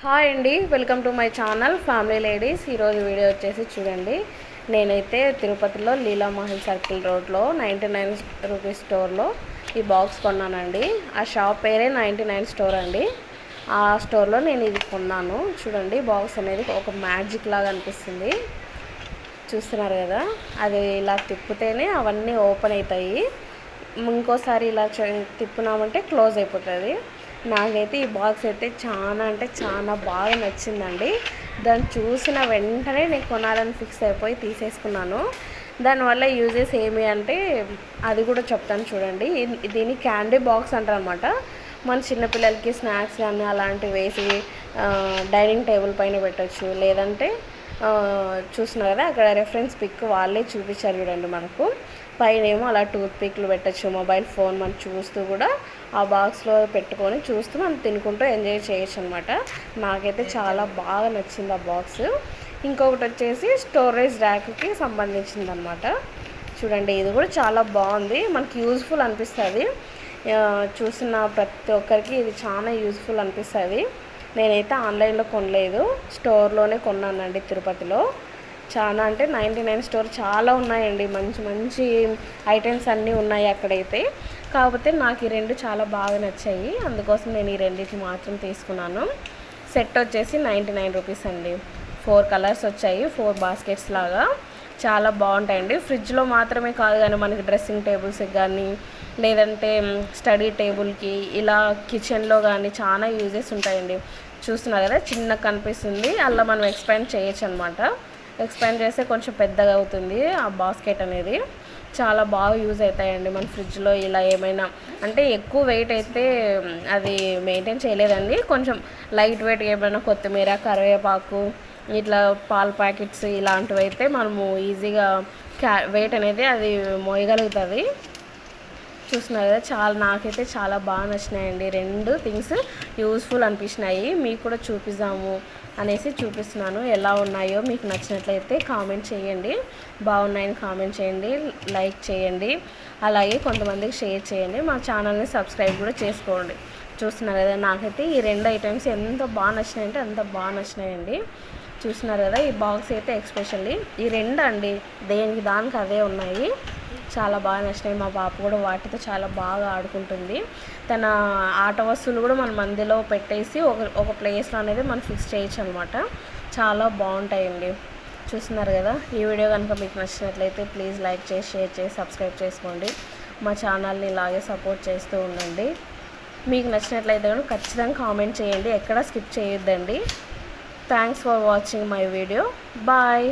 Hi అండి, welcome to my channel family ladies. ఈరోజు video వచ్చేసి చూడండి, నేనైతే తిరుపతిలో లీలామహల్ సర్కిల్ రోడ్లో 99 రూపీస్ స్టోర్లో ఈ బాక్స్ కొన్నానండి. ఆ షాప్ పేరే 99 స్టోర్ అండి. ఆ స్టోర్లో నేను ఇది కొన్నాను. చూడండి, బాక్స్ అనేది ఒక మ్యాజిక్ లాగా అనిపిస్తుంది. చూస్తున్నారు కదా, అది ఇలా తిప్పితేనే అవన్నీ ఓపెన్ అవుతాయి. ఇంకోసారి ఇలా తిప్పినామంటే క్లోజ్ అయిపోతుంది. నాకైతే ఈ బాక్స్ అయితే చాలా అంటే చాలా బాగా నచ్చిందండి. దాన్ని చూసిన వెంటనే నేను కొనాలని ఫిక్స్ అయిపోయి తీసేసుకున్నాను. దానివల్ల యూజెస్ ఏమి అంటే అది కూడా చెప్తాను చూడండి. దీన్ని క్యాండీ బాక్స్ అంటారు అనమాట. మన చిన్నపిల్లలకి స్నాక్స్ కానీ అలాంటివి వేసి డైనింగ్ టేబుల్ పైన పెట్టచ్చు. లేదంటే చూస్తున్నారు కదా, అక్కడ రెఫరెన్స్ పిక్ వాళ్ళే చూపించారు చూడండి. మనకు పైన ఏమో అలా టూత్ పిక్లు పెట్టచ్చు. మొబైల్ ఫోన్ మనం చూస్తూ కూడా ఆ బాక్స్లో పెట్టుకొని చూస్తూ మనం తినుకుంటూ ఎంజాయ్ చేయొచ్చు అనమాట. నాకైతే చాలా బాగా నచ్చింది ఆ బాక్స్. ఇంకొకటి వచ్చేసి స్టోరేజ్ ర్యాక్కి సంబంధించింది అనమాట. చూడండి, ఇది కూడా చాలా బాగుంది, మనకి యూజ్ఫుల్ అనిపిస్తుంది. చూసిన ప్రతి ఒక్కరికి ఇది చాలా యూజ్ఫుల్ అనిపిస్తుంది. నేనైతే ఆన్లైన్లో కొనలేదు, స్టోర్లోనే కొన్నానండి తిరుపతిలో. చాలా అంటే 99 స్టోర్ చాలా ఉన్నాయండి, మంచి మంచి ఐటమ్స్ అన్నీ ఉన్నాయి అక్కడైతే. కాకపోతే నాకు ఈ రెండు చాలా బాగా నచ్చాయి, అందుకోసం నేను ఈ రెండింటి మాత్రం తీసుకున్నాను. సెట్ వచ్చేసి 99 రూపీస్ అండి. 4 కలర్స్ వచ్చాయి, 4 బాస్కెట్స్ లాగా. చాలా బాగుంటాయండి. ఫ్రిడ్జ్లో మాత్రమే కాదు కానీ మనకి డ్రెస్సింగ్ టేబుల్స్కి కానీ లేదంటే స్టడీ టేబుల్కి ఇలా కిచెన్లో కానీ చాలా యూజెస్ ఉంటాయండి. చూస్తున్నారు కదా, చిన్న కనిపిస్తుంది, అలా మనం ఎక్స్పాండ్ చేయొచ్చు అనమాట. ఎక్స్పాండ్ చేస్తే కొంచెం పెద్దగా అవుతుంది ఆ బాస్కెట్ అనేది. చాలా బాగా యూజ్ అవుతాయండి మన ఫ్రిడ్జ్లో. ఇలా ఏమైనా అంటే ఎక్కువ వెయిట్ అయితే అది మెయింటైన్ చేయలేదండి. కొంచెం లైట్ వెయిట్ ఏమైనా కొత్తిమీర, కరివేపాకు, ఇట్లా పాల ప్యాకెట్స్ ఇలాంటివి అయితే మనము ఈజీగా వెయిట్ అనేది అది మోయగలుగుతుంది. చూస్తున్నారు కదా, నాకైతే చాలా బాగా నచ్చినాయండి. రెండు థింగ్స్ యూస్ఫుల్ అనిపించినాయి. మీకు కూడా చూపిద్దాము అనేసి చూపిస్తున్నాను. ఎలా ఉన్నాయో మీకు నచ్చినట్లయితే కామెంట్ చేయండి. బాగున్నాయని కామెంట్ చేయండి, లైక్ చేయండి, అలాగే కొంతమందికి షేర్ చేయండి. మా ఛానల్ని సబ్స్క్రైబ్ కూడా చేసుకోండి. చూస్తున్నారు కదా, నాకైతే ఈ రెండు ఐటమ్స్ ఎంత బాగా నచ్చినాయంటే అంత బాగా నచ్చినాయండి. చూస్తున్నారు కదా, ఈ బాక్స్ అయితే ఎక్స్పెషల్లీ ఈ రెండు అండి, దేనికి దానికి అదే ఉన్నాయి. చాలా బాగా నచ్చినాయి. మా పాప కూడా వాటితో చాలా బాగా ఆడుకుంటుంది. తన ఆట వస్తువులు కూడా మన మందిలో పెట్టేసి ఒక ప్లేస్లో అనేది మనం ఫిక్స్ చేయొచ్చు అనమాట. చాలా బాగుంటాయండి. చూస్తున్నారు కదా, ఈ వీడియో కనుక మీకు నచ్చినట్లయితే ప్లీజ్ లైక్ చేసి, షేర్ చేసి, సబ్స్క్రైబ్ చేసుకోండి. మా ఛానల్ని ఇలాగే సపోర్ట్ చేస్తూ ఉండండి. మీకు నచ్చినట్లయితే కూడా ఖచ్చితంగా కామెంట్ చేయండి, ఎక్కడ స్కిప్ చేయొద్దండి. Thanks for watching my video. Bye.